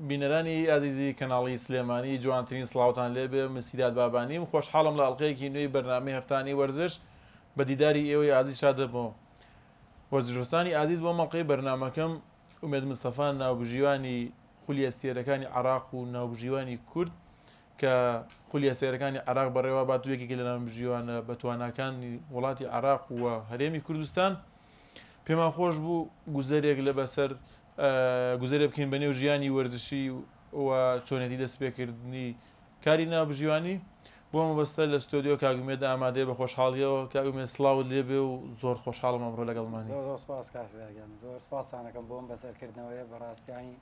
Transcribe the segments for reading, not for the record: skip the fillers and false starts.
بینەرانی ئازیزی کەناڵی سلێمانی جوانترین سڵاوتان لێبێ من سیرات بابانیم خۆشحاڵم لە ئەڵقەیەکی نوێی بەرنامەی هەفتانی وەرزش بە دیداری ئێوەی ئازیز شاد دەبەوە. وەرزشوەستانی ئازیز بۆ مەڵقەی بەرنامەکەم ئومێد مستەفان ناوبژیوانی خولی ئەستێرەکانی عێراق و ناوبژیوانی کورد کە خولی ئەستێرەکانی عێراق بەڕێوە باتوویەکێکی لە ناوبژیوانە بە تواناکانی وڵاتی عێراق و هەرێمی کوردستان پێمان خۆش بوو گوزەرێک لە بەسەر گوزەرێ بکەین بە نێو ژیانی وەرزشی و چۆنێتی دەستپێکردنی کاری ناوبژیوانی بۆ مەبەستە لە ستۆدیۆ کاگومێدا ئامادەیە بە خۆشحاڵیەوە کاگومێ سڵاوت لێبێ و زۆر خۆشحاڵم ئەمڕۆ لەگەڵمانی. زۆر سپاس کاسگەن زۆر سپاسانەکەم بۆم بەسەرکردنەوەیە بەڕاستیانی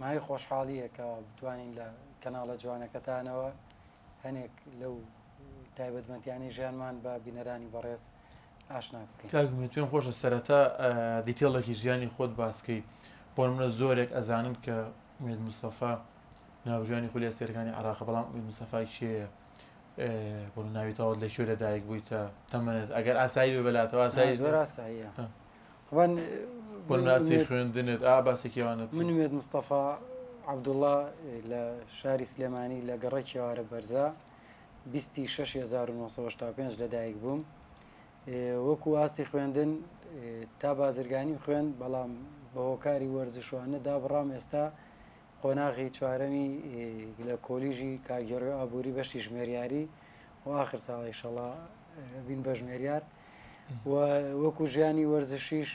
مای خۆشحاڵیە کە بتوانین لە کەناڵە جوانەکەتانەوە هەنێک لەو تایبەتمەندیانی ژیانمان بە بینەرانی بەڕێز ئاشنا بکەین. کاگومێ توێن خۆشە سەرەتا دیتێڵێکی ژیانی خۆت باسکەی بۆ منە زۆرێک ئەزانن کە ئومێد مستەفا ناوبژیوانی خولی ئەستێرەکانی عێراق بەڵام ئومێد مستەفای کێیە بۆ ناویتەوە لە شوێ لەدایک بوویتە تەمەنێت ئەگەر ئاسایی بێ بەلاتەوە ئاسایی زۆر ئاساییە بۆ ناستی خوێندنت باسێکیوانە. من ئومێد مستەفا عەبدوڵڵا لە شاری سلێمانی لە گەڕەی کێوارە بەرزە 26/1985 لەدایک بووم. وەکو ئاستی خوێندن تا بازرگانی خوێن بەڵام بە هۆکاری وەرزشوانەدا بڕام ئێستا قۆناغی چوارەمی لە کۆلیژی کاگێڕی ئابووری بەشی ژمێریاری و ئاخر ساڵی ئینشەڵا بین بە ژمێریار و وەکو ژیانی وەرزشیش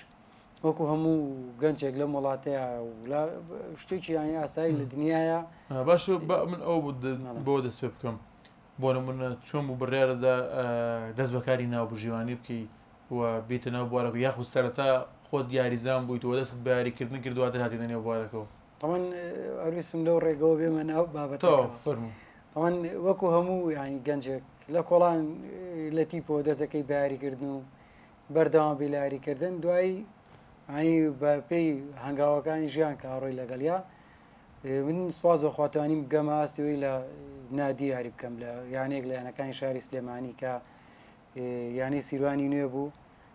وەکو هەموو گەنجێک لەم وڵاتەیە شتێکی ینی ئاسایی لە دنیاە. باش من ئەو بۆ دەست پێ بکەم بۆ نمونە چۆن بوو بڕێرەدا دەست بەکاری ناوبژیوانی بکەی و بیتە ناو بوارەکە یاخود سەرەتا خۆت دیاریزان بوویتەوە دەست بە یاریکردن کردوواتر هاتیتە نێو بوارەکەەوە. تەمان ئەرویسم لەو ڕێگەوە بێمە ناو بابەتەوە فەرموو. ئەوان وەکو هەموو ینی گەنجێک لە کۆڵان لە تیپۆ دەستەکەی بەیاریکردن و بەردەوام بێ لە یاریکردن دوایی ئەنی بە پێی هەنگاوەکانی ژیان کە ئاڕۆی لەگەڵیا من سپاس بەخواتوانیم بگەمە ئاستیەوەی لە نادی یاری بکەم لە یانێک لە یانەکانی شاری سلێمانی کە یانی سیروانی نوێ بوو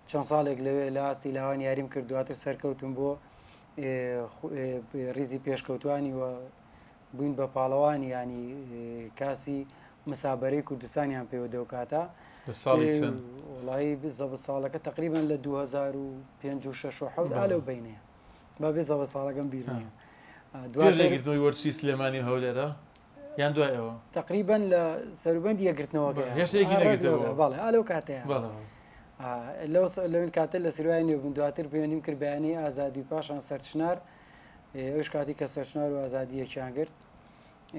چەند ساڵێک لەوێ لە ئاستی لاوان یاریم کرد دواتر سەرکەوتم بۆ ریزی پێشکەوتوانی و بووین بە پاڵەوانی ینی کاسی مسابەرەی کوردستانیان پێوە دەوکاتە وڵی بزە ساڵەکە تقریبان لە 2005 ئالەو بینەیە با بێزە بە ساڵەکەم بیرنیە دوێژێگرتنەوەی وەرچی سلێمانی هەولێرە یان دوایەوە تقریبان لە سەروبەندی یەگرتنەوەکە هێشتێکی نەگرتەوە باڵێ ئالەو کاتەیە لەوێن کاتە لە سروای نوێ بوون دواتر پەیوەندیم کرد بەیانی ئازادی پاشان سەرچنار ئەوش کاتی کە سەرچنار و ئازادیەکیان کرد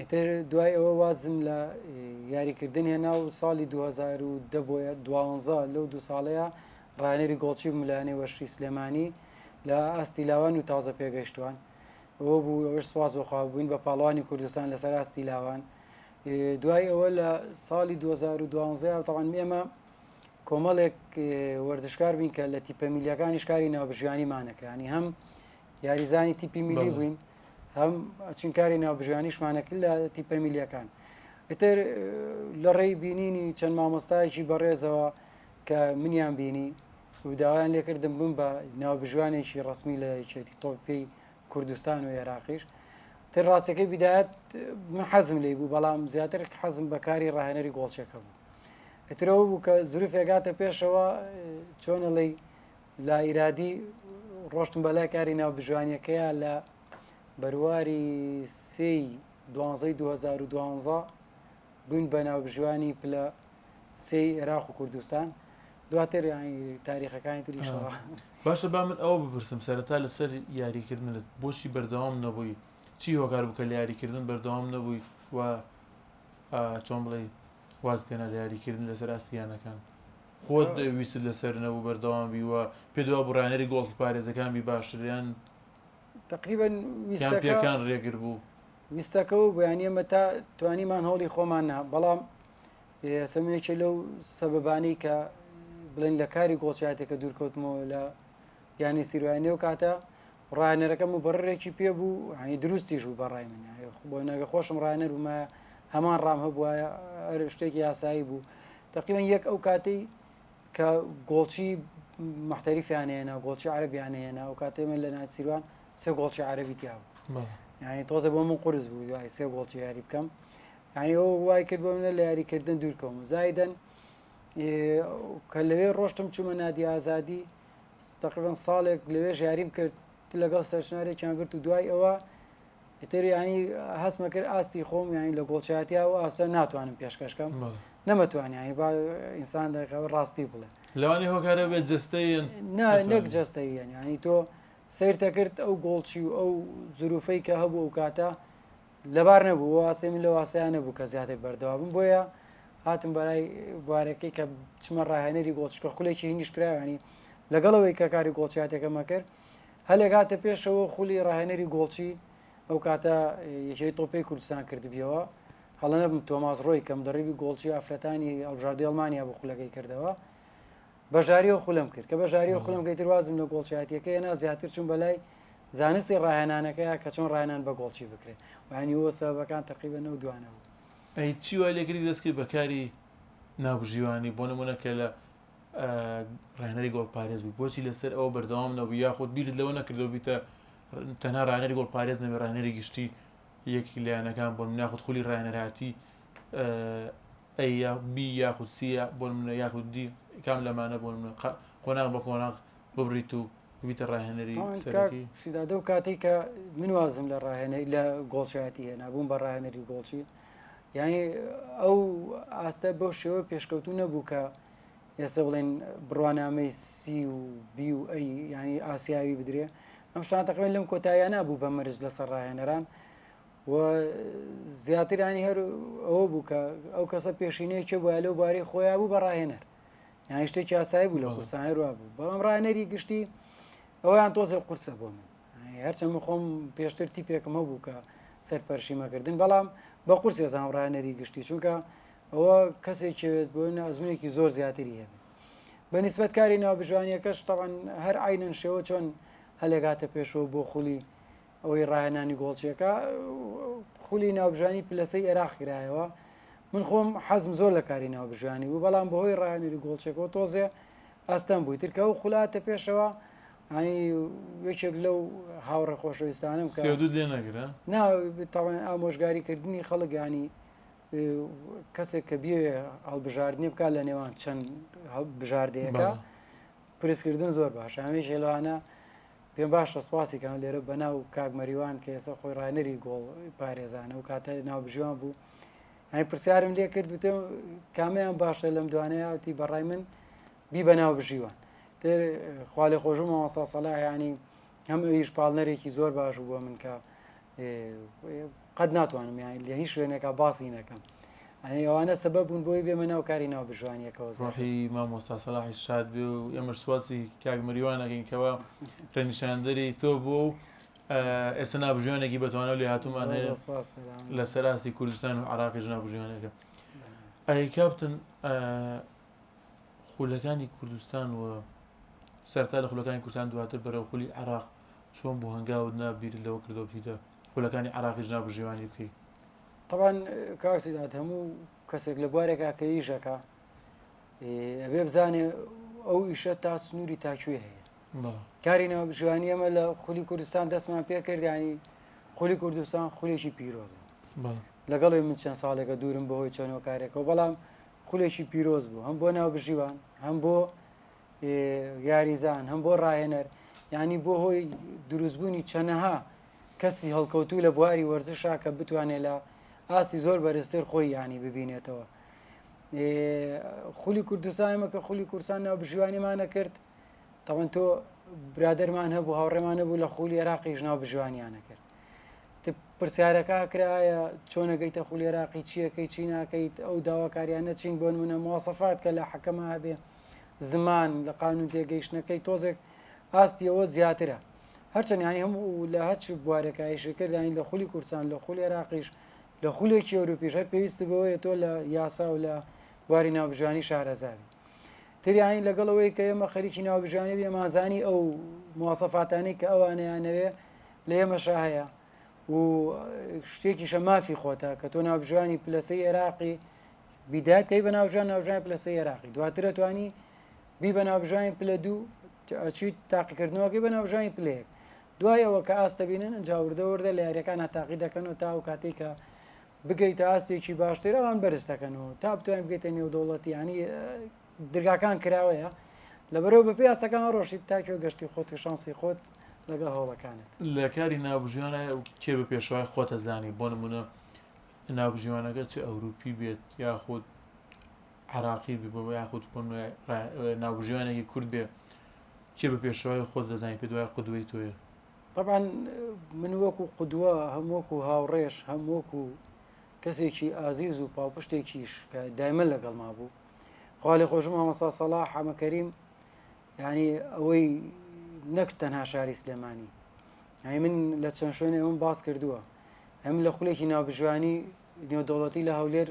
ئیتر دوای ئەوە وازم لە یاریکردن هێنا و ساڵی 2010 بۆیە 12 لەو دو ساڵەیە ڕانێری گۆڵچی ملایانەی وەشی سلێمانی لە ئاستی لاوان و تازە پێگەشتوان ئەوە بوو ئەوش سواز بخوا بووین بە پاڵوانی کوردستان لەسەر ئاستی لاوان. دوای ئەوە لە ساڵی 2012 تاوان ئێمە کۆمەڵێک وەرزشکار بووین کە لە تیپە میلیەکانی شکاری ناوبژیوانیمانەکەانی هەم یاریزانی تیپی میلی بووین هەم چینکاری ناوبژیوانیشمانەکرد لە تیپە میلیەکان. ئتر لە ڕێی بینینی چەند مامۆستایەکی بەڕێزەوە کە منیان بینی و داوایان لێکردم بووم بە ناوبژیوانێکی ڕسمی لە یەکێتی تۆپی کوردستان و عێراقیش. تر ڕاستەکەی بیدایەت من حەزم لێ بوو بەڵام زیاتر حەزم بەکاری ڕاهێنەری گۆڵچەکە بوو. ئترەوە بوو کە زروفێگاتە پێشەوە چۆنەڵی لا ئیرادی ڕۆشتم بەلای کاری ناوبژیوانیەکەیە لە بەرواری 2012 بووین بە ناوبژیوانی پلە 3 عێراق و کوردستان دواتر تاریخەکانی تریشەوە. باشە با من ئەوە بپرسم سەرەتا لەسەر یاریکردنت بۆچی بەردەوام نەبووی چی هۆکار بکە لە یاریکردن بەردەوام نەبووی و چۆن بڵێ واز تێنە لە یاریکردن لەسەر ئاستیانەکان خۆت ویست لەسەر نەبوو بەردەوام بیوە پێدوا بڕانەری گۆڵ پارێزەکان بی باشتریان تقریبان پێکان ڕێگر بوو ویستەکەەوە بۆیان ئێمە تا توانیمان هەوڵی خۆمان نا بەڵام سەمێکی لەو سەبەبانەی کە بڵێن لە کاری گۆڵچاتێکە دوورکەوتمەوە لە یانی سیروانیە و کاتە ڕانەرەکەم و بەڕێکی پێ بوو هەنی دروستیش بوو بەڕای من بۆ نەگە خۆشم ڕانەر بوومە هەمان ڕام هەبووە شتێکی یاسایی بوو تقریبان یەک ئەو کاتەی کە گۆڵچی محتەریفیانێنە گۆڵچی عەرەبیانێنە ئەو کاتێمە لە ناوچە سیروان سێ گۆڵچی عەرەبی تیا بوو یعنی تۆزە بۆ من قورس بوو دوای 3 گۆڵی یاری بکەم یعنی ئەو وای کرد بۆ منە لە یاریکردن دوورکەوم زایدەن کە لەوێ ڕۆشتم چوومە نادی ئازادی تقریبان ساڵێک لەوێژ یاریم کرد لەگەڵ سەرچنارێکیان گرت و دوای ئەوە ئیتر ینی هەستمە کرد ئاستی خۆم یانی لە گۆڵچاتیا و ئاستە ناتوانم پێشکەشکەم نەمەتوانانی با ئینسان دەکەوە ڕاستی بڵێ لەوانی هۆکارە بێت جستەیەن نەک جستەیەن ینی تۆ سیرتە کرد ئەو گۆڵچی و ئەو زروفەی کە هەبوو ئەو کاتە لەبار نەبوو واسێ من لە واسییان نەبوو کە زیاتر بەردەوا بم بۆیە هاتم بەلای بوارەکەی کە چمە ڕاهێنەری گۆڵچکە خولێکی هینیش کراوانی لەگەڵەوەی کە کاری گۆڵچاتێکەمە کرد هەلێک هاتە پێشەوە خولی ڕاهێنەری گۆڵچی ئەو کاتە یەکەی تۆپی کوردستان کردبیەوە هەڵە نەبم تۆماس ڕۆی کەم دەڕێبی گۆڵچی ئافرەتانی ئەڵژاردی ئەڵمانیا بۆ خولەکەی کردەوە بەژاری و خولم کرد کە بەژاری و خولم کەیتر وازم لە گۆڵچاتیەکە هێنا زیاتر چوون بەلای زانستی ڕاهێنانەکەیە کە چۆن ڕاهێنان بە گۆڵچی بکرێت وانی وە سەبەکان تقریبەن ئەو دوانە بوو ئەی چی وای لێکردی دەستکرد بەکاری ناوژیوانی بۆ نمونەکە لە ڕاهێنەری گۆڵ پارێز بوو بۆچی لەسەر ئەوە بەردەوام نەبوو یاخود بیرت لەوە نەکردەوە بیتە تەنها ڕاهێنەری گۆڵ پارێز نەبێ ڕاهێنەری گشتی یەکی لایەنەکان بۆ ناخود خولی ڕاهێنەراتی ئەی یا بی یاخود سیە بۆ منە یاخود دی کام لەمانە بۆ قۆناغ بە قۆناغ ببریت و بیتە ڕاهێنەری سەرەکی سیدادە و کاتێک کە من وازم لە ڕاهێنەی لە گۆڵچاتی هێنا بووم بە ڕاهێنەری گۆڵچی یعنی ئەو ئاستە بەو شێوە پێشکەوتو نەبوو کە ئێستا بڵێن بڕوانامەی سی و بی و ئەی ینی ئاسیاوی بدرێ ئەم شتان تقریبا لەم کۆتاییان نبوو بە مەرج لەسەر ڕاهێنەران و زیاترانی هەر ئەوە بوو کە ئەو کەسە پێشینەیەکێ بووە لەو بارەی خۆیان بوو بە ڕاهێنەر یان شتێکی ئاسایی بوو لە قورسان هەروە بوو بەڵام ڕاهێنەری گشتی ئەویان تۆزێ قورسە بۆ من هەرچەند من خۆم پێشتر تیپێکم هەبوو کە سەرپەرشیمەکردن بەڵام بە قورس ێزان ڕاهێنەری گشتی چونکە ئەوە کەسێکێت بۆ ئەزمونێکی زۆر زیاتری هەبێت بە نیسبەت کاری ناوبژوانیەکەش تەوان هەر عینەن شێوە چۆن هەلێگاتە پێشەوە بۆ خولی ئەوەی ڕاهێنانی گۆڵچیەکە خولی ناوبژانی پلەسەی عێراق کرایەوە من خۆم حەزم زۆر لە کاری ناوبژوانی بوو بەڵام بەهۆی ڕاهێنەری گۆڵچێکەوە تۆزێ ئەستەم بووی ترکە و خولاتە پێشەوە یەکێک لەو هاوڕێ خۆشەویستانم دێنەگرە ناوان ئامۆژگاریکردنی خەڵگانی کەسێک کە بێ هەڵبژاردننی بکە لە نێوان چەند بژاردەیەەکە پرسکردن زۆر باش هەمیشە لەوانە پێم باشە سپاسیکان لێرە بەناو کاکمەریوان کە ئێستا خۆی ڕانەری گۆڵ پارێزانە و کاتە ناوبژیوان بوو ئەی پرسیارم لێ کرد بتە کامیان باشە لەم دوانەیەتی بەڕای من بی بە ناوبژیوان تر خاڵی خۆشم مامۆستا سەلاحیانی هەم ئەویش پاڵنەرێکی زۆر باش بووە من کە قەت ناتوانم یان لە هیچ شوێنێکە باسی نەکەم ئەوانە سەبەب بوون بۆی بێمە ناو کاری ناوبژوانیەکەەوە ڕۆحی مامۆستا سەلاحی شاد بێ و ئێمە سواسی کاکمەریوانەکەینکەوە ڕێنیشاندەری تۆ بوو و ئێستا ناوبژوانێکی بەتوانە لێ هاتومان هەیە لە سەراسی کوردستان و عراقیش ناوبژوانەکە ئەی کاپتن خولەکانی کوردستان و سەرتا لە خولەکانی کوردستان دواتر بەرەو خولی عراق چۆن بۆ هەنگاوت نابیر لەوە کردەوە بچیتە خولەکانی عراقیش ناوبژێوانی بکەیت طبعاً کاکسیدات هەموو کەسێک لە بوارێکا کە ئیشەکە ئەبێ بزانێ ئەو ئیشە تا سنووری تاکوێ هەیە کاری ناوبژێوانی ئەمە لە خولی کوردستان دەستمان پێ کردیانی خولی کوردستان خولێکی پیرۆزە لەگەڵی من چەند ساڵێکە دوورم بەهۆی چۆنەوە کارێکەوە بەڵام خولێکی پیرۆز بوو هەم بۆ ناوبژیوان هەم بۆ یاریزان هەم بۆ ڕاهێنەر ینی بۆ هۆی دروستبوونی چەنەها کەسی هەڵکەوتوو لە بواری وەرزشا کە بتوانێت لە ئاستی زۆر بەرزتر خۆی ینی ببینێتەوە خولی کوردستانمە کە خولی کوردستان ناوبژیوانیمانە کرد تەوەن تۆ برادەرمان هەبوو هاوڕێمان هەبوو لە خولی عێراقیش ناوبژیوانیانە کرد پرسیارەکە کرایە چۆنەگەیتە خولی عێراقی چیەکەی چی ناکەیت ئەو داواکاریانە چین بۆ نمونە مواسەفات کە لە حەکەمە هەبێ زمان لە قانون تێگەیشتنەکەی تۆزێک ئاستی ئەوە زیاترە هەرچەند ینی هەموو لە هەچ بوارەکایشی کردانی لە خولی کوردستان لە خولی عێراقیش لە خولێکی ئەوروپیش هەر پێویست بەوەیە تۆ لە یاسا و لە بواری ناوبژوانی شارەزاوی تریانی لەگەڵەوەی کە ئێمە خەریکی ناوبژوانی بێ مازانی ئەو مواسەفاتانی کە ئەوانەیانەوێ لە ئێمەشا هەیە و شتێکیشە مافی خۆتە کە تۆ ناوبژوانی پلەسەی عێراقی بیدات کەی بە ناوبژوان ناوبژوانی پلەسەی عێراقی دواترە توانی بی بە ناوبژوانی پلە دوو ئەچیت تاقیکردنەوەکەی بە ناوبژوانی پلەیەک دوای ئەوە کە ئاستە بینن ئەنجاوردەوردە لە یاریەکان تاقی دەکەنەوە تا و کاتێک کە بگەیتە ئاستێکی باشتر ئەوان بەرز دەکەنەوە تا بتوانین بگەیتە نێودەوڵەتی ینی دەرگاکان کراوەیە لەبەرەوە بە پیاسەکان ڕۆشت تاکێ گەشتی خۆت و شانسی خۆت لەگەڵ هەوڵەکانت لە کاری ناوبژیوانە کێ بە پێشەوەی خۆتە زانی بۆ نمونە ناوبژیوانەکە چه ئەوروپی بێت یاخود عراقی بێ بۆ یاخود ناوبژیوانێکی کورد بێ کێ بە پێشەوەی خۆت دەزانی پێ دوای قودوەی تۆیە طبعا من وەکو قودوە هەم وەکو هاوڕێش هەم وەکو کەسێکی ئازیز و پاڵپشتێکیش کە دایمە لەگەڵما بوو خاڵی خۆشم مامۆستا سەلاح حەمەکەریم ینی ئەوەی نەک تەنها شاری سلێمانی ئەی من لە چەند شوێنێ ئەوم باس کردووە ئەم لە خولێکی ناوبژوانی نێودەوڵەتی لە هەولێر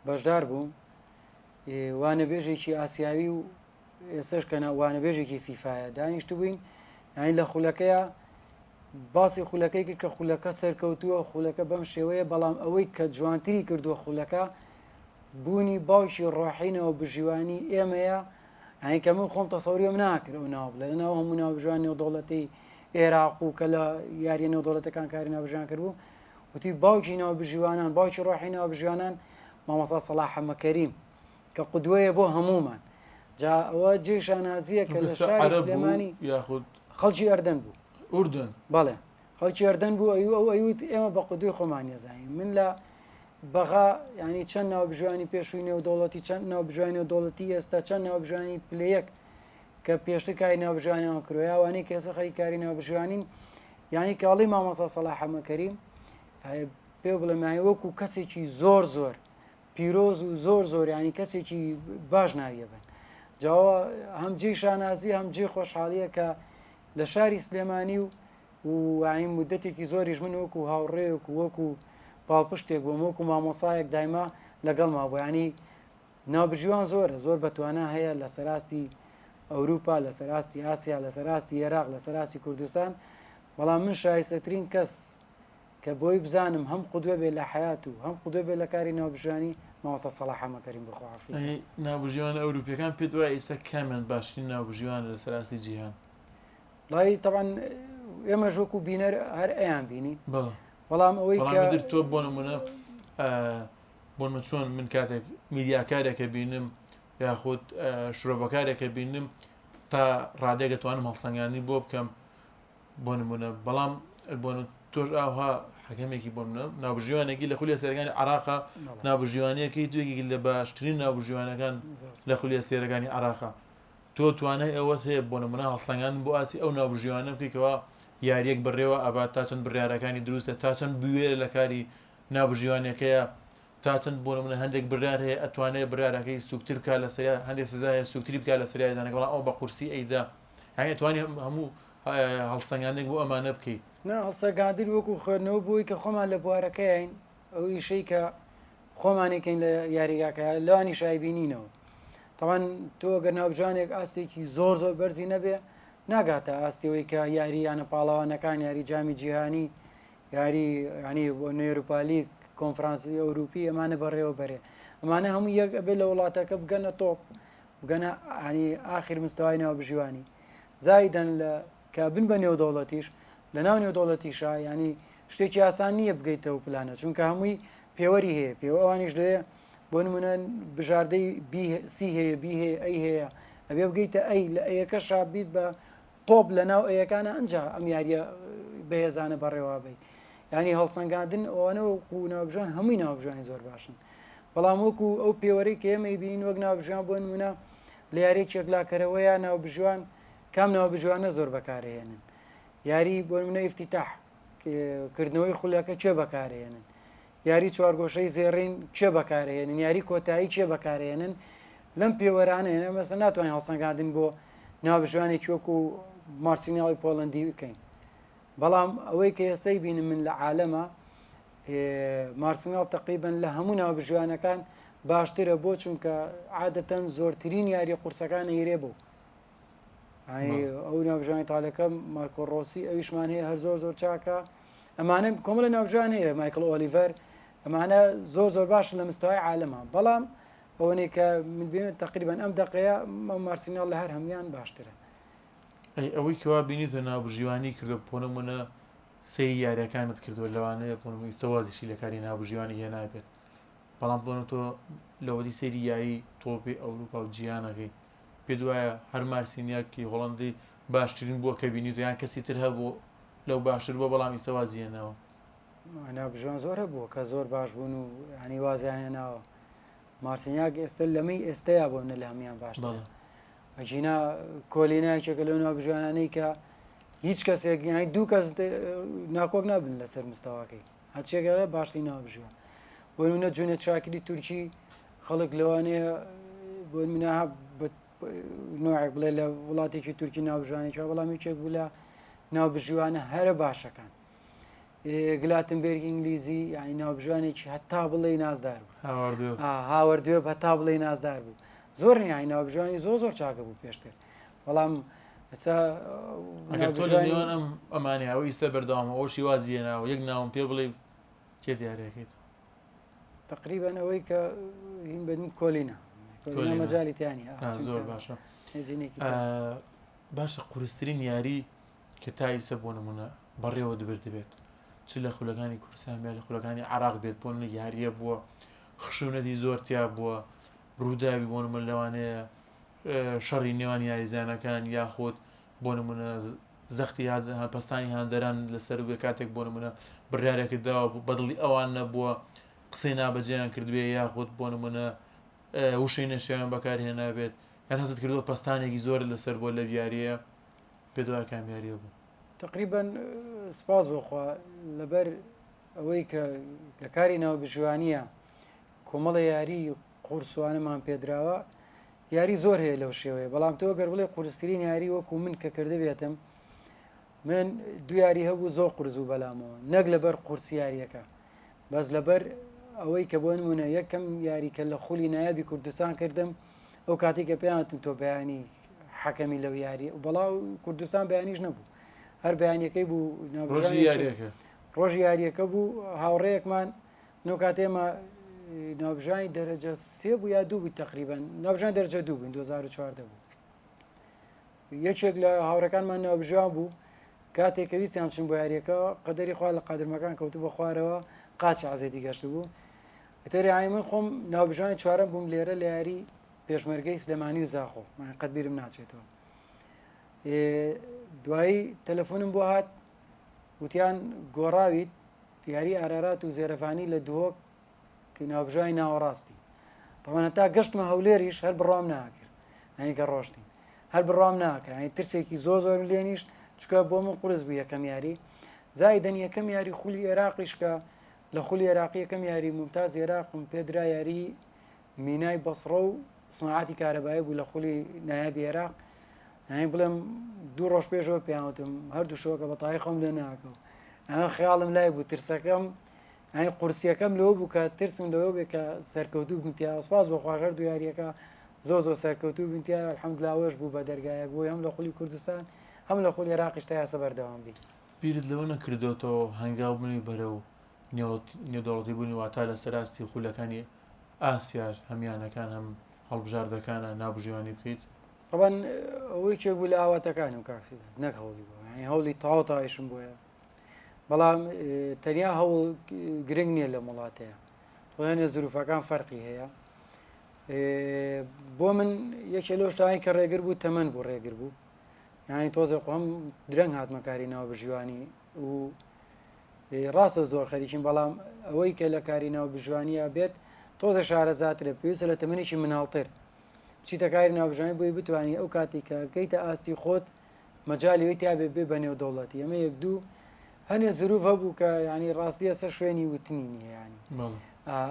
بەشدار بووم وانەبێژێکی ئاسیاوی و ئێسش کە وانەبێژێکی فیفاایە دانیشت بووین ینی لە خولەکەیە باسی خولەکەی کرد کە خولەکە سەرکەوتووە خولەکە بەم شێوەیە بەڵام ئەوەی کە جوانتری کردووە خولەکە بوونی باوکی ڕاحینەوە بژیوانی ئێمەیە ئەی کە من خۆم تەسەوریەم ناکرد ئەو ناو لە لەناو هەموو ناوبژوان نێودەوڵەتی عێراق و کە لە یاریە نێودەوڵەتەکان کاری ناوبژیان کردبوو وتی باوکی ناوبژیوانان باوکی ڕاحی ناوبژیوانان مامۆستا سەلاح حەمەکەریم کە قودوەیە بۆ هەمومان جا ئەوە جێ شانازیە کە لە شاری سلێمانی یاخود خەڵکی ئەردەن بوو ئوردن بەڵێ خەڵکی ئەردەن بوو ئەو ئەوت ئێمە بە قودوی خۆمان نێزانین من لە بەغا ینی چەند ناوبژوانی پێشووی نێودەوڵەتی چەند ناوبژوانی نێودەوڵەتی ئێستا چەند ناوبژوانی پلەیەک کە پێشتر کاری ناوبژوانیان کرۆیاوانەی کە ئێستا خەری کاری ناوبژوانین ینی کاڵی مامۆستا سەلاح حەمەکەریم پێ بڵێم وەکو کەسێکی زۆر زۆر پیرۆز و زۆر زۆر ینی کەسێکی باش ناویە بن جاوە هەم جێی شانازی هەم جێ خۆشحاڵیە کە لە شاری سلێمانی و ینی مدەتێکی زۆریش من وەکو هاوڕێک وەکو پاڵپشتێک بۆ وەکو مامۆسایەک دایما لەگەڵما بۆ ینی ناوبژیوان زۆرە زۆر بەتوانە هەیە لە سەراستی ئەوروپا لە سەراستی ئاسیا لە سەراستی عێراق لە سەراستی کوردستان بەڵام من شایستەترین کەس کە بۆی بزانم هەم قودوە بێ لە حیات و هەم قودوە بێ لە کاری ناوبژوانی مامۆستا سەلاح حەمەکەریم بخوافی ناوبژیوانە ئەوروپیەکان پێ دوای ئێستا کامیان باشترین ناوبژیوانە لە سەراستی جیهان لای طبعا ئێمە ژۆکو بینەر هەر ئەیان بینی بەڵام ئەوەی در تۆ بۆ نمونە بۆنمە چۆن من کاتێک میدیاکارێکە بینم یاخود شرۆڤەکارێکە بینم تا ڕادێک دەتوانم هەڵسەنگانی بۆ بکەم بۆ نمونە بەڵام بۆ تۆش ئاها حەکەمێکی بۆ منە ناوبژیوانێکی لە خولی سێرەکانی عراقا ناوبژیوانەکەی توێکی لە باشترین ناوبژیوانەکان لە خولی سێرەکانی عراقا تۆ توانای ئەوەت هەیە بۆ نمونە هەڵسەنگان بۆ ئاسی ئەو ناوبژیوانە بکەیتەوە یاریەک بڕێوە ئابات تا چەند بڕیارەکانی دروستە تا چەند بوێرە لە کاری ناوبژیوانەکەیە تا چەند بۆ نمونە هەندێک بڕیار هەیە ئەتوانێت بڕیارەکەی سوکتتر بکات لە سەریا هەندێک سزای سوکتری بکات لە سەریای دانەکە بەڵام ئەو بە قورسی ئەیدا هەیە توانی هەموو هەڵسەنگانێک بۆ ئەمانە بکەیت هەڵسەگاندن وەکو خوێندنەوە بووی کە خۆمان لە بوارەکەین ئەو ئیشەی کە خۆمانێکین لە یاریگاکە لەوانی شایبینینەوە تاوان تۆ گەر ناوبژوانێک ئاستێکی زۆر زۆر بەرزی نەبێ ناگاتە ئاستەوەی کە یارییانە پاڵاوانەکان یاری جامی جیهانی یاری ینی بۆ نێروپالی کۆنفرانسی ئەوروپی ئەمانە بەڕێوە بەرێ ئەمانە هەموو یەک ئەبێ لە وڵاتەکە بگەنە تۆپ بگەنە ینی ئاخر مستەوای ناوبژوانی زایدەن لە کە بن بە نێودەوڵەتیش لە ناو نێودەوڵەتیشا ینی شتێکی ئاسان نییە بگەیتەوە پلانە چونکە هەمووی پێوەری هەیە پێوە ئەوانیش لێ بۆ نمونە بژاردەی سی هەیە بی هەیە ئەی هەیە ئەبێ بگەیتە ئەی لە ئەیەکە شابیت بە تۆپ لە ناو ئەیەکانە ئەنجا ئەم یاریە بەهێزانە بەڕێوا بی ینی هەڵسەنگاندن ئەوانە وەکو ناوبژوان هەمووی ناوبژوانی زۆر باشن بەڵام وەکو ئەو پێوەرەی کە ئێمە بینین وەک ناوبژوان بۆ نمونە لە یارێکێک لاکەرەوەیە ناوبژوان کام ناوبژوانە زۆر بەکارهێنن یاری بۆ نمونە ئیفتیتاح کردنەوەی خولەکە چێ بەکارهێنن یاری چوارگۆشەی زێڕین چێ بەکارهێنن یاری کۆتایی چێ بەکارهێنن لەم پێوەرانە هێنە مەسەن ناتوانین هەڵسەنگاندن بۆ ناوبژوانێکی وەکو مارسیناڵی پۆڵەندی بکەین بەڵام ئەوەی کە ئێستای بینم من لە عالەمە مارسیناڵ تقریبن لە هەموو ناوبژوانەکان باشترە بۆ چونکە عادەتەن زۆرترین یاری قورسەکان ئەیرێ بوو ئەو ناوبژوانی تاالەکە مارکۆڕۆسی ئەویشمان هەیە هەر زۆر زۆر چاکە ئەمانە کۆمەڵە ناوبژوان هەیە مایکل ئۆلیڤەر ئەمانە زۆر زۆر باش لە مستەوای عالەمە بەڵام ئەوەنێ کە من بێن تقریبان ئەم دقەیە مارسیناڵ لە هەر هەمویان باشترە ئەوەی کەوا بینیتە نابژیوانی کردو بۆ نمونە سەیری یاریەکانت کردووە لەوانەیە بۆ نمونە ئیستەوازیشی لە کاری نابژیوانی هێنابێت بەڵام بۆنە تۆ لەوەی سەیری یایی تۆپی ئەوروپا و جیهانەکەی پێ دوایە هەر مارسینیاکی هۆڵندی باشترین بووە کە بینیت یان کەسی تر هەبوو لەو باشتر بووە بەڵام ئیستەوازی هێناوە نابژوان زۆر هەبووە کە زۆر باش بوون و ینی وازیان هێناوە مارسینیاک ئێستا لەمەی ئێستەیە بۆ نە لە هەمیان باش ئەجینا کۆلینایکێکە لەو نابژوانانەی کە هیچ کەسێک یانی دوو کەس ناکۆک نابن لەسەر مستەواکەی هەرچێکە باشی نابژوان بۆ نمونە جونێت شاکری تورکی خەڵک لەوانەیە بۆ منە نوعێک بڵێ لە وڵاتێکی تورکی نابژوانێکەوە بەڵامێکێک بوو لە ناوبژیوانە هەرە باشەکان گلاتنبێرگی ئینگلیزی یانی ناوبژوانێکی هەتا بڵێ نازدار بوو هاوردوێ هەتا بڵێ نازدار بوو زۆر یانی ناوبژوانی زۆر چاکە بوو پێشتر بەڵام ئەگەر تۆ لە نێوان ئەم ئەمانێ ئەوە ئیستە بەردەوامە ئەو شیوازی هێناوە یەک ناوم پێ بڵێ کێ دیارەکەیت تقریبا ئەوەی کە هین بەدن کۆلینە مەجای تیانی زۆر باشە باشە قورسترین یاری کە تایسە بۆ نمونە بەڕێوە دەبێت چ لە خولەکانی کوردستان لە خولەکانی عراق بێت بۆ یاریە بووە خشونەتی زۆرتیا بووە ڕووداوی بۆ نمونە لەوانەیە شەڕی نێوان یاریزانەکان یاخۆت بۆ نمونە زەختی پستانی هاندەران لەسەر بێ کاتێک بۆ نمونە بڕیارێکداوە بەدڵی ئەوان نەبووە قسەی نابەجێیان کردوێ یاخۆت بۆ نمونە وشەی نەشیان بەکارهێنابێت یان هەست کردووە پستانێکی زۆر لەسەر بۆ لە یاریە پێدوای کامیاریە بوو تقریبا سپاس بۆخوا لەبەر ئەوەی کە لە کاری ناوبژوانیە کۆمەڵە یاری قورسوانەمان پێدراوە یاری زۆر هەیە لەو شێوەیە بەڵام تۆ گەر بڵێ قورسترین یاری وەکو من کە کرده بێتم من دو یاری هەبوو زۆر قورس بوو بەلامەوە نەک لەبەر قورس یاریەکە بەس لەبەر ئەوەی کە بۆ نمونە یەکەم یاریکە لە خولی نایابی کوردستان کردم ئەو کاتی کە پێیانتم تۆ بەیانی حەکەمی لەو یاری بەڵاو کوردستان بەیانیش نەبوو هەر بەیانەکەی بوو ڕۆژی یاریەکە بوو هاوڕەیەکمان نەو کاتێمە ناوبژانی دەرەجە سێ بوو یا دوو بوو تقریبا ناوبژان دەرەجە دوو بوون 2014 بوو یەکێک لە هاوڕەکانمان ناوبژان بوو کاتێک کە ویستیان بچن بۆ یاریەکە قەدەری خوا لە قادرمەکان کەوتو بە خوارەوە قاچی عەزێتی گەشت بوو ئیتر من خۆم ناوبژانی چوارەم بووم لێرە لە یاری پێشمەرگەی سلێمانی و زاخۆ قەت بیرم ناچێتەوە دوایی تەلەفۆنم بۆ هات وتیان گۆڕاویت یاری ئارارات و زێرەفانی لە دووەک کە ناوبژانی ناوەڕاستی تەوانە تا گەشتمە هەولێریش هەر بڕام ناکرد ئەنی کە ڕۆشتین هەر بڕام ناکە ئەنی ترسێکی زۆر لێنیش چکە بۆ من قورس بوو یەکەم یاری زایدەن یەکەم یاری خولی عێراقیش کە لە خولی عێراقی یەکەم یاری ممتاز عێراقم پێدرا یاری مینای بەسڕە و سنعاتی کارەبایی بوو لە خولی نایابی عێراق ئەنی بڵێم دوو ڕۆژ پێشەوە پێیانوتم هەردوو شەوەکە بەتای خەم لێ ناکەم ئەمە خەیاڵم لای بوو ترسەکەم ئەنی قورسیەکەم لەوە بوو کە ترسم لەوە بێ کە سەرکەوتوو بنتیا سپاس بۆ خوا هەردوو یاریەکە زۆر سەرکەوتوو بنتیا الحەمدولیلاوەش بوو بە دەرگایەک بۆی هەم لە خولی کوردستان هەم لە خولی عێراقیش تا یاسە بەردەوام بی بیرت لەوە نەکردوێتەوە هەنگاو بوونی بەرە و نێودەوڵەتی بوونی واتە لە سەراستی خولەکانی ئاسیار هەمیانەکان هەم هەڵبژاردەکانە نابژیوانی بکەیت طبعا ئەوەی چێک بوو لە ئاواتەکانم کاکسیدا نەک هەوڵی بوو هەوڵی تاوتایشم بۆیە بەڵام تەنیا هەوڵ گرنگ نییە لە وڵاتەیە خۆیانە زروفەکان فەرقی هەیە بۆ من یەکێ لەو شتانی کە ڕێگر بوو تەمەەن بوو ڕێگر بوو یانی تۆزە هەم درەنگ هاتمەکاری ناوبژیوانی و ڕاستە زۆر خەریکیم بەڵام ئەوەی کە لە کاری ناوبژوانیە بێت تۆزە شارەزاترە پێویستە لە تەمەنێکی مناڵتر چیتە کاری ناوبژانی بۆی بتوانانی ئەو کاتی کە گەیتە ئاستی خۆت مەجالیەوەی تا بێ بە نێو دەوڵەتی ئەمە یەک دوو هەنێ زروف هەبوو کە ینی ڕاستیە سەر شوێنی وتنی نیە ینی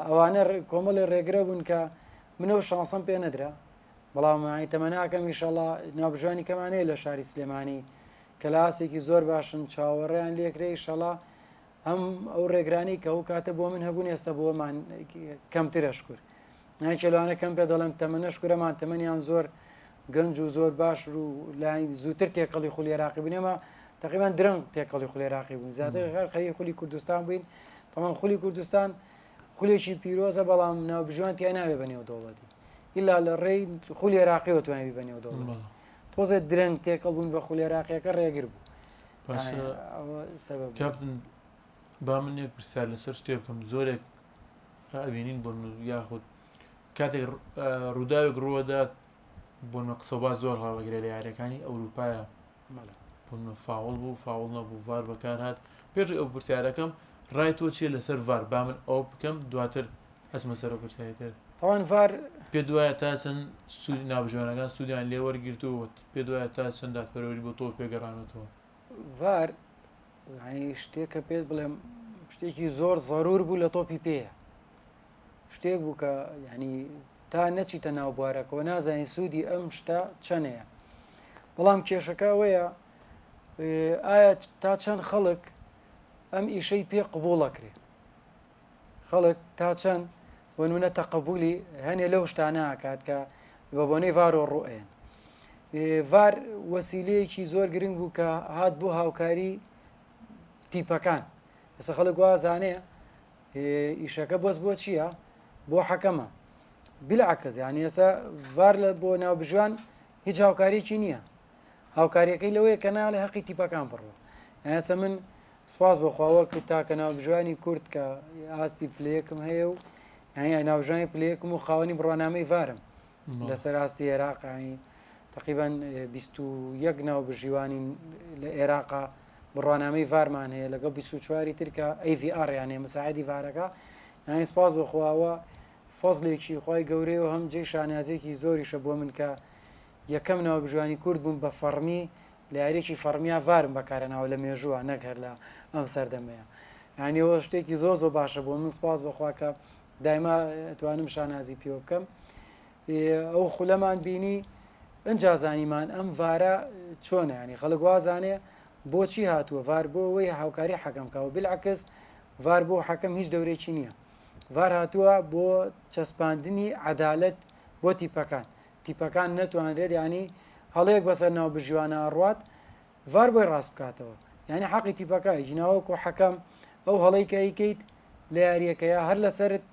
ئەوانە کۆمەڵی ڕێگرە بوون کە منەوە شانسم پێ نەدرا بەڵام تەمەناکەم ئیشەڵا ناوبژوانی کەمانەیە لە شاری سلێمانی کەلاسێکی زۆر باشن چاوەڕێیان لێکرێ ئیشەڵا هەم ئەو ڕێگرانی کە ئەو کاتە بۆ من هەبوون ئێستا بۆمان کەمترە شکر چلوانە کەم پێ دەڵێم تەمەنە شکورەمان تەمەنیان زۆر گەنج و زۆر باش و لای زووتر تێکەڵی خولی عێراقی بوونێمە تقریبا درەنگ تێکەڵی خولی عێراقی بوون زیاتر خەڵقی خولی کوردستان بووین تەمان خولی کوردستان خولێکی پیرۆزە بەڵام ناوبژوان تیا ناوێ بە نێو دەوڵەتی ئیلا لە ڕێی خولی عێراقیەوە توانێت بە نێو دەوڵەت تۆزێت درەنگ تێکەڵ بوون بە خولێراقیەکە ڕێگر بوو باشە سەبەب کاپتن با من یەک پرسیار لەسەر شتێ بکەم زۆرێک ئەبینین بۆ یاخود کاتێک ڕووداوێک ڕوەدات بۆنمە قسەبا زۆر هەڵەگرێت لە یاریەکانی ئەوروپایە بۆنمە فاوڵ بوو فاوڵ نەبوو ڤار بەکار هات پێش ئەو پرسیارەکەم ڕای تۆ چیە لەسەر ڤار با من ئەو بکەم دواتر هەسمە سەر پرسیارتر تاوان ڤار پێ دوایە تا چەند سوودی نابژوانەکان سوودیان لێ وەرگرتووە پێ دوایە تا چەند دادپەروەری بۆ تۆ پێگەڕانێتەوە ڤار شتێکە پێت بڵێم شتێکی زۆر ضرور بوو لە تۆپی پێیە شتێک بوو کە ینی تا نەچیتە ناو بوارەکەەوە نازانین سوودی ئەم شتا چەندەیە بەڵام کێشەکە ئەوەیە ئایا تا چەند خەڵک ئەم ئیشەی پێ قبوڵەکرێ خەڵک تا چەند وەنونە تەقبولی هەنێ لەو شتانە ئاکات کە بە بۆنەی ڤارۆ ڕوئێن ڤار وەسیلەیەکی زۆر گرنگ بوو کە هات بۆ هاوکاری تیپەکان ئێستا خەڵک وازانەیە ئیشەکە بۆست بۆ چییە بۆ حەکەمە بلعکەس یانی ئێستا ڤار لە بۆ ناوبژوان هیچ هاوکاریکی نییە هاوکاریەکەی لەوەیە کە ناڵێ حەقی تیپەکان بڕوە ئێستا من سپاس بەخواوە کە تاکە ناوبژوانی کورد کە ئاستی پلەیەکم هەیە و یانی ناوژانی پلەیەکم و خاوەنی بڕوانامەی ڤارم لەسەر ئاستی عێراقی تقریبان 21 ناوبژیوانی لە عێراقا بڕوانامەی ڤارمان هەیە لەگەڵ 24 ترکە AVR یانێ مساعدی ڤارەکە یانی سپاس بەخواوە فەزلێکی خی گەورەی و هەم جێ شانازێکی زۆریشە بۆ من کە یەکەم ناوبژوانی کورد بووم بە فەرمی لە یاریێکی فەرمیا ڤارم بەکارەناوە لە مێژووە نەگەر لە ئەم سەردەمەیە یانیەوە شتێکی زۆر زۆر باشە بۆ من سپاس بەخوا کە دایما توانم شانازی پێ بکەم ئەو خولەمان بینی ئەنجازانیمان ئەم ڤارە چۆنە ینی خەڵک وازانێ بۆچی هاتووە ڤار بۆ ئەوەی هاوکاری حەکەمکەوە بلعکس ڤار بۆ حەکەم هیچ دەورێکی نییە ڤار هاتووە بۆ چەسپاندنی عەدالەت بۆ تیپەکان نەتوانرێت ینی هەڵەیەک بەسەر ناو بژیوانە ئەڕوات ڤار بۆی ڕاست بکاتەوە یعنی حەقی تیپەکە ژیناوەکو حەکەم ئەو هەڵەی کە ئەیکەیت لە یاریەکەیە هەر لەسەرت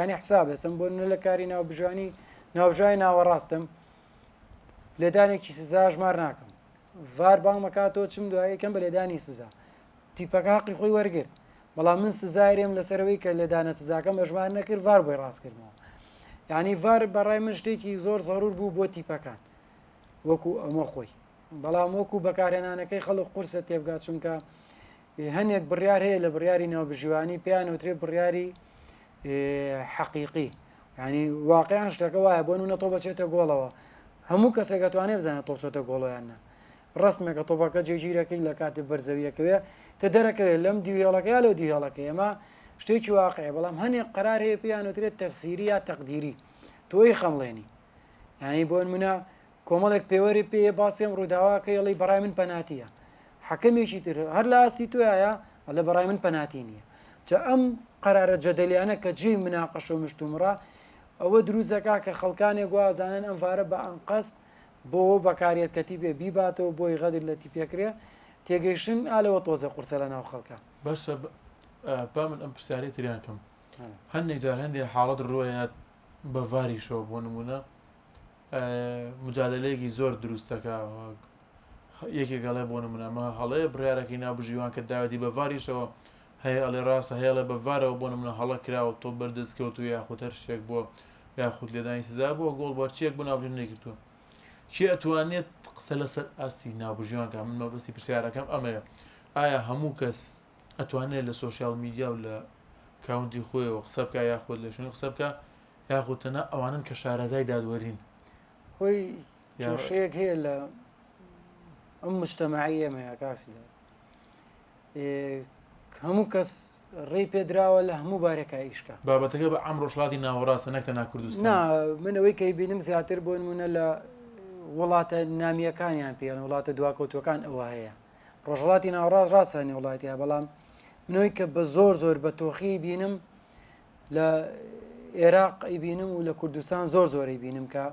ینی حساب ئەسم بۆ لە کاری ناوبژوانی ناوبژوانی ناوەڕاستم لێدانێکی سزا ژمار ناکەم ڤار بانگ مەکاتەوە چم دوای یەکەم بە لێدانی سزا تیپەکە حەقی خۆی وەرگرت بەڵام من سزایرێم لەسەرەوەی کە لێدانە سزاکەم بەژمان نەکرد ڤار بۆی ڕاستکردنەوە یعنی ڤار بەڕای من شتێکی زۆر ضرور بوو بۆ تیپەکان وەکو ئەمە خۆی بەڵام وەکو بەکارهێنانەکەی خەڵک قورسە تێبگات چونکە هەنێک بڕیار هەیە لە بڕیاری ناوبژیوانی پێیان وترێت بڕیاری حەقیقی ینی واقعیان شتەکە وایە بۆ نونە تۆ بەچێتە گۆڵەوە هەموو کەسێک دەتوانێت بزانێت تۆ چۆتە گۆڵۆیانە ڕستمێکە تۆپەکە جێگیرەکەی لە کاتی بەرزەویەکەوێ تە دەرەکەوێت لەم دیوێڵەکە یا لەو دیهێڵەکە ئێمە شتێکی واقعە بەڵام هەنێک قرار هەیە پێیان وترێت تەفسیری یا تەقدیری تۆی خەمڵێنی یعنی بۆ نمونە کۆمەڵێک پێوەری پێ باسیێم ڕووداواکە یڵی بەڕای من پەناتیە حەکەمێکی تر هەر لە ئاستی تۆیە لە بەڕای من پەناتی نییە جا ئەم قرارە جەدەلیانە کە جێی مناقەشە و مشتومڕە ئەوە دروستەکە کە خەڵکانێک گوازانن ئەم ڤارە بە ئەنقەست بۆ بەکارێت کەتی بێ بیباتەوە بۆی غەدر لە تیپێکرێ تێگەیشتن ئالەوە تۆزە قورسە لە ناو خەڵکە باشە با من ئەم پرسیارەی تریان کەم هەندێک جار هەندێک حاڵەت ڕۆیات بە ڤاریشەوە بۆ نمونە مجادلەیەکی زۆر دروستەکە یەکێکەڵێ بۆ نمونەمە هەڵەیە بڕیارەکەی نابژیوان کە داوەتی بە ڤاریشەوە هەیە ئەڵێ ڕاستە هەیەڵە بە ڤارەوە بۆ نمونە هەڵە کراوە تۆ بەردەستکەوت و یاخود هەر شتێک بۆ یاخود لێدانی سزا بۆ گۆڵ بەرچێک بۆ ناوبژین نەگرتووە چی ئەتوانێت قسە لەسەر ئاستی نابژیوانکە من مەبەستی پرسیارەکەم ئەمەیە ئایا هەموو کەس ئەتوانێت لە سۆشیال میدیا و لە کاونتی خۆیەوە قسە بکە یاخود لە شوێنی قسە بکە یاخود تەنها ئەوانن کە شارەزای دادوەرین خۆی کێشەیەک هەیە لە ئەم مجتەماعی ئێمەیە کاسی هەموو کەس ڕێی پێدراوە لە هەموو بارێکە ئیشکە بابەتەکە بە ئەم ڕۆژڵاتی ناوەڕاستە نەکتەنا کوردستان من ئەوەی کەی بینم زیاتر بۆ نمونە لە وڵاتە نامیەکانیان پێیان وڵاتە دواکەوتوەکان ئەوە هەیە ڕۆژڵاتی ناوەڕاست ڕاستانی وڵاتیە بەڵام منەوەی کە بە زۆر بە تۆخی بینم لە عێراق ئەیبینم و لە کوردستان زۆری بینم کە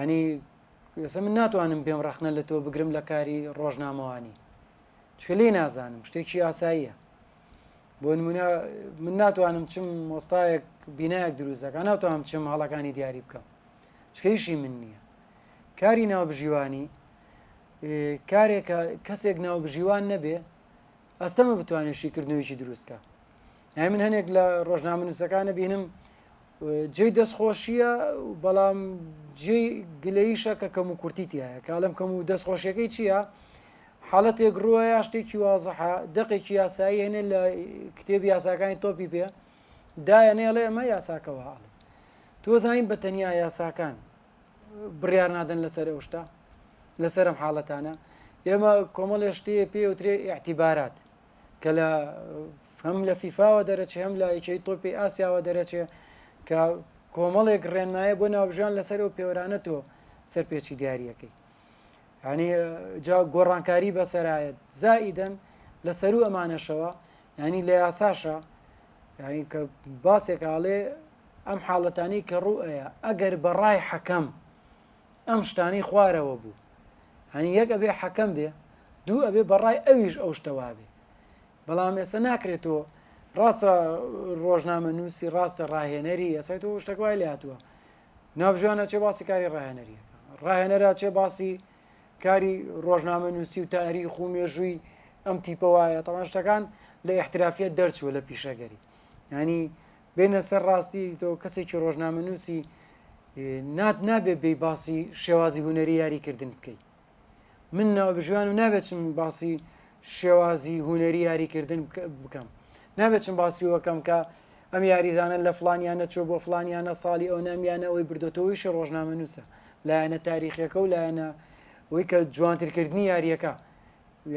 ینی ئێستا من ناتوانم پێم ڕەخنە لە تۆ بگرم لە کاری ڕۆژنامەوانی چکە لێ نازانم شتێکی ئاساییە بۆ نمونە من ناتوانم چم مۆستایەک بینایەک دروستەکە ناتوانم چم هەڵەکانی دیاری بکەم چکەیشی من نییە کاری ناوبژیوانی کارێکە کەسێک ناوبژیوان نەبێ ئەستەمە بتوانێت شیکردنەوەیکی دروستکە. من هەنێک لە ڕۆژنامە نووسەکانە بینم جێی دەستخۆشیە بەڵام جێی گلەییشە کە کەم و کورتیتی هەیە کاڵم کەم و دەستخۆشیەکەی چییە؟ حاڵەتێک ڕووە یا شتێکی وازەحە دەقێکی یاسایی هێنێ لە کتێبی یاساکانی تۆپی پێ دایەنێڵێ ئەمە یاساکەەوە هاڵێ تۆزانین بە تەنیا یاساکان بڕیار نادەن لەسەر ئەوشتا لەسەرم حاڵەتانە ئێمە کۆمەڵێ شتەیە پێوترێ ئاعتیبارات کە لە هەم لە فیفاوە دەرەچێ هەم لە یەکەی تۆپی ئاسیاوە دەرەچێ کە کۆمەڵێک ڕێنمایە بۆ ناوبژیان لەسەر ئەو پێوەرانە تۆ سەرپێچی دیاریەکەی ینی جا گۆڕانکاری بەسەرایەت زائیدەن لەسەر و ئەمانەشەوە ینی لە یاساشە ینی کە باسێکاڵێ ئەم حاڵەتانی کە ڕوئەیە ئەگەر بەڕای حەکەم ئەم شتانی خوارەوە بوو هەنی یەک ئەبێ حەکەم بێ دوو ئەبێ بەڕای ئەویش ئەو شتەوا بێ بەڵام ئێستا ناکرێتەوە ڕاستە ڕۆژنامە نووسی ڕاستە ڕاهێنەری ئەسای تۆ شتەکوای لە هاتووە ناوبژیانە چێ باسی کاری ڕاهێنەریەکە ڕاهێنەرە چێ باسی کاری ڕۆژنامە نووسی و تاریخ و مێژووی ئەم تیپەوایە تەمان شتەکان لە احترافیت دەرچووە لە پیشەگەری ینی بینە سەر ڕاستی تۆ کەسێکی ڕۆژنامە نووسی نابێ بێ باسی شێوازی هوەری یاریکردن بکەیت من ناوبژیوان و نابێتم باسی شێوازی هوەری یاریکردن بکەم نابێتم باسی وەکەم کە ئەم یاریزانە لە فلانیانە چۆ بۆ فلانیانە ساڵی ئەو نامیانە ئەوەی بردۆتەوەیشی ڕۆژنامە نووسە لایەنە تاریخیەکە و لایەنە ئەوەی کە جوانترکردنی یاریەکە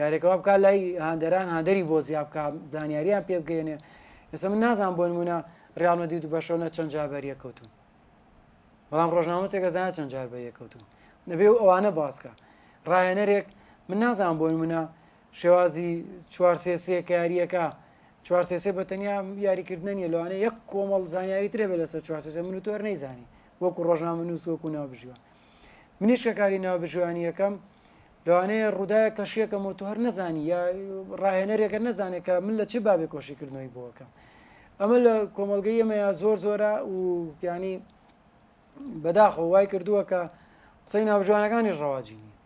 یاریەکەەوە بکات لای هاندەران هاندەری بۆ زیاب بکە دانیاریان پێ بگەێنێ ئێستا من نازان بۆ نمونە ڕیال مەدرید و بەشۆنە چەند جار بەریە کەوتون بەڵام ڕۆژنامەسێکە زانە چەند جار بەریە کەوتون نەبێ و ئەوانە باسکە ڕاهێنەرێک من نازان بۆ نمونە شێوازی 4 کە یاریەکە 4 بە تەنیا یاریکردنە نیە لەوانە یەک کۆمەڵ زانیاری ترێ بێ لەسەر 4 من و تۆ نەیزانی وەکو ڕۆژنامە نووس وەکو ناوبژیوان منیش کە کاری ناوبژیوانی یەکەم لەوانەیە ڕووداە کەشیەکەم و تۆ هەر نەزانی یا ڕاهێنەرێکە نەزانێت کە من لە چ بابێ کۆشیکردنەوەی بۆەکەم ئەمە لە کۆمەلگەی ئەمەیە زۆر زۆرە و ینی بەداخۆ وای کردووە کە قسەی ناوبژیوانەکانی ڕەواجی نیە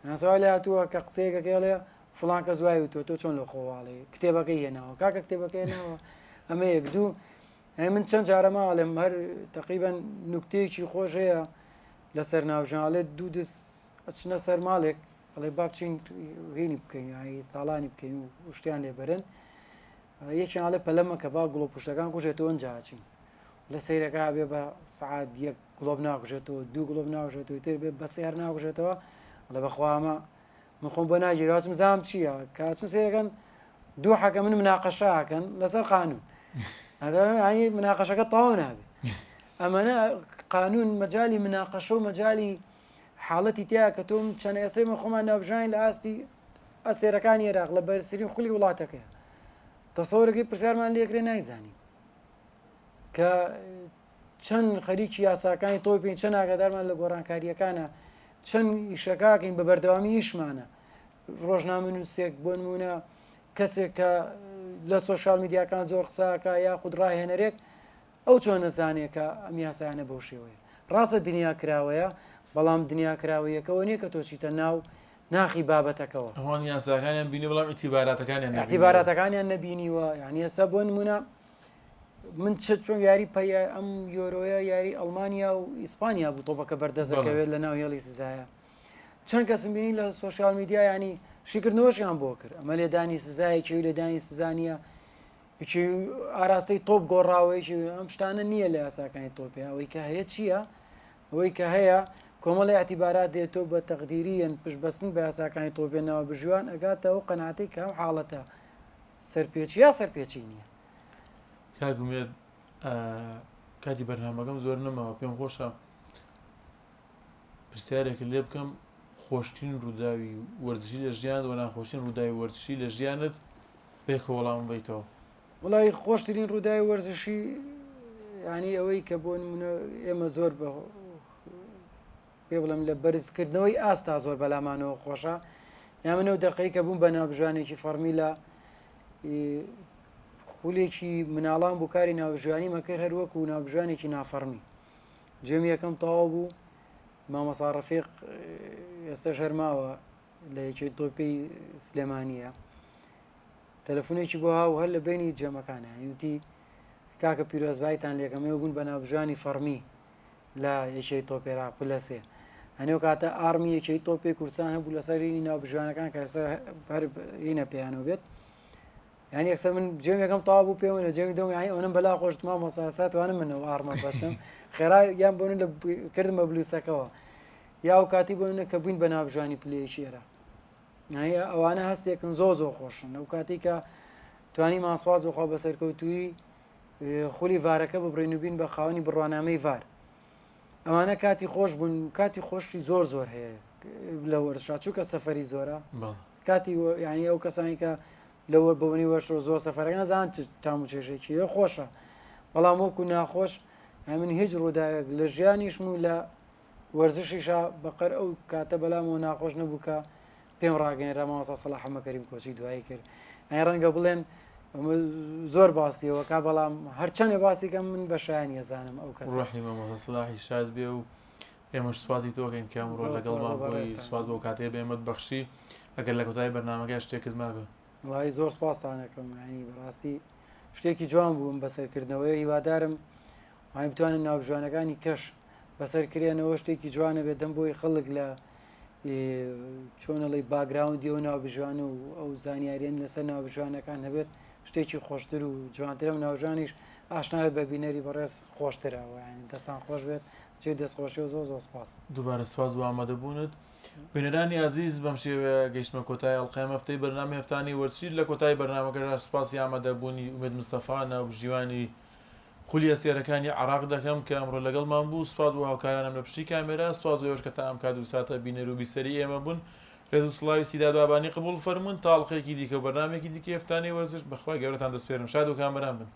ناسەوای لە هاتووە کە قسەیەکەکەڵێ فڵان کە زوای و تۆ چۆن لە خۆواڵێ کتێبەکەی هێناوە کاکە کتێبەکەی هێناوە ئەمە یەک دوو من چەند جارەماڵێم هەر تقریبان نوکتەیەکی خۆش هەیە لەسەر ناوبژیانڵێت دوو دەست ئەچنە سەر ماڵێک ئەڵێ با بچین هێنی بکەین تاڵانی بکەین و شتیان لێبەرن یەکیانڵێ پەلەمە کە با گوڵۆ پوشتەکان کوژێتەوە ئەنجاچین لە سەیرەکە بێ بە سعات یەک گڵۆب ناکوژێتەوە دوو گڵۆب ناوژێتەوە تر بێ بە سێر ناکوژێتەوە لە بەخوامە من خۆم بۆ ناگیراتم زام چییە کاچن سێرەکەن دوو حەکە من مناقەشاکەن لەسەر قانون ینی مناقەشەکە تەواو نابێت ئەمەە قانون مەجای مناقەشە و مەجای حاڵەتی تیا کە تۆم چەند ئێسەی مە خۆمان ناوبژین لە ئاستی ئەسێرەکانی عێراق لە بەرسری خولی وڵاتەکەیە تەسەورەکەی پرسیارمان لێکرێ نایزانی کە چەند خەریکی یاساکانی تۆ پێین چەند ئاگادارمان لە گۆڕانکاریەکانە چەند ئیشەکەکەین بە بەردەوامی ئیشمانە ڕۆژنامە نووسێک بۆ نمونە کەسێک کە لە سۆشال میدیاکان زۆر قساکە یا خود ڕاهێنەرێک ئەو چۆن نەزانێت کە ئەم یاسایانە بەو شێوەیە ڕاستە دنیا کراوەیە بەڵام دنیا کراوەیەکەوە نییە کە تۆ چیتە ناو ناخی بابەتەکەەوە ئەوان یاساکانیان بینی بەڵام ئەتیباراتەکانیان نەبینیوە یعنی ئێستا بۆ نمونە من چۆن یاری پەیە ئەم یۆرۆیە یاری ئەڵمانیا و ئیسپانیا بوو تۆپەکە بەردەزەکەوێت لە ناو هێڵی سزایە چەند کەسم بینی لە سۆشال میدیا ینی شیکردنەوەشیان بۆ کرد ئەمە لێدانی سزایەکی لێدانی سزانیە ئاراستەی تۆپ گۆڕاوەیەکی ئەم شتانە نییە لە یاساکانی تۆپیا ئەوەی کە هەیە چییە ئەوەی کە هەیە کۆمەڵی ئەتیبارات دێتۆ بە تەقدیریەن پشتبەستن بە یاساکانی تۆپێنەوە بژیوان ئەگاتەوە قەناعەتی کە ئەم حاڵەتە سەرپێچی یا سەرپێچی نییە کاگومێت کاتی بەرنامەکەم زۆر نەماوە پێم خۆشە پرسیارێکە لێ بکەم خۆشترین ڕووداوی وەرزشی لە ژیان و ناخۆشین ڕووداوی وەرزشی لە ژیانت پێکە وەڵام بیتەوە وڵی خۆشترین ڕووداوی وەرزشی ینی ئەوەی کە بۆ نمونە ئێمە زۆر بە پێ بڵم لە بەرزکردنەوەی ئاستا زۆر بەلامانەوە خۆشە یا منەوە دەقەی کە بووم بە ناوبژوانێکی فەرمیلە خولێکی مناڵان بۆ کاری ناوبژوانی مەکرد هەروەکو ناوبژوانێکی نافەرمی جێم یەکەم تەواو بوو مامەسا ڕەفیق ئێستا ژەرماوە لە یەکێ تۆپی سلێمانیە تەلەفۆنێکی بۆ هاو هەر لە بینی جەمەکانە یوتی کاکە پیرۆزبایتان لێکەمەوە بوون بە ناوبژانی فەرمی لە یەکەی تۆپێرا پلەسێ هەنێو کاتە ئارمی یەکەی تۆپی کوردستان هەبوو لەسەری ناوبژوانەکان کە هەر هینە پێیانەوە بێت یعنی ئەکسەر من جێمێکم تاوا بوو پێوەنە جێمی دەم ئەوەم بەلا خۆشت مامۆساساتوانم منەوە ئارمە بەستم خێرا یان بۆن لە کردم بە بلووسەکەەوە یا و کاتی بۆنە کە بووین بە ناوبژانی پلەیەکی ئێرە ئەوانە هەستێکن زۆ خۆشن ئەو کاتی کە توانی ماسواز وخوا بەسەرکەوتووی خولی ڤارەکە ببڕێنوبین بە خاوەنی بڕوانامەی ڤار ئەوانە کاتی خۆش بوون کاتی خۆشی زۆر هەیە لە وەرشا چووکە سەفەری زۆرە کاتی ینی ئەو کەسانی کە لەوە بەونی وەشەوە زۆر سەفەرەکان زان تام و چێژێکی خۆشە بەڵام وەکو ناخۆش من هیچ ڕووداوێک لە ژیانیشم و لە وەرزشیشا بەقەر ئەو کاتە بەلامەوە ناخۆش نەبوو کە پێم ڕاگەنێرا مامۆستا سەلاح حەمەکەریم کۆچی دوایی کرد ئەی ڕەنگە بڵێن زۆر باسیەوە کا بەڵام هەرچەندێ باسیکە من بە شایانی ئەزانم ئەو کەس ڕحی مامۆستا سەلاحی شاد بێ و ئێمەش سوپاسی تۆکەین کە ئەمڕۆ لەگەڵمان بۆی سوپاس بۆ کاتێ بێمت بەخشی ئەگەر لە کۆتایی بەرنامەکە شتێکت مابێ وای زۆر سپاسانەکەم ینی بەڕاستی شتێکی جوان بووم بەسەرکردنەوەی هیوادارم وای بتوانن ناوبژوانەکانی کەش بەسەرکرێنەوە شتێکی جوانە بێت دەم بۆی خەڵک لە چۆنەڵی باگراوندی ئەو ناوبژوانە و ئەو زانیاریان لەسەر ناوبژوانەکان هەبێت شتێکی خۆشتر و جوانترم ناوژانیش ئاشناوێت بە بینەری بەڕێز خۆشترەوە ینی دەستان خۆش بێت چێ دەستخۆشی و زۆر سپاس دووبارە سپاس بۆ ئامادەبوونت بینەرانی عزیز بەم شێوەیە گەیشتمە کۆتایی ئەڵقەیەم هەفتەی بەرنامەی هەفتانی وەرزشی لە کۆتایی بەرنامەکەدا سوپاسی ئامادەبوونی ئومێد مستەفا ناوبژیوانی خولیە سێرەکانی عراق دەکەم کە ئەمڕۆ لەگەڵمان بوو سوپاس بۆ هاوکارانم لە پشتی کامێرا سوپاس بۆ ئێوەش کە تا ئەم کات و ساتە بینەر و بیسەری ئێمە بوون ڕێز و سڵاوی سیداد بابانی قبوڵ فەرموون تا ئەڵقەیەکی دیکە و بەرنامێکی دیکە هەفتانەی وەرزش بەخوای گەورەتان دەسپێرم شاد و کامەران بن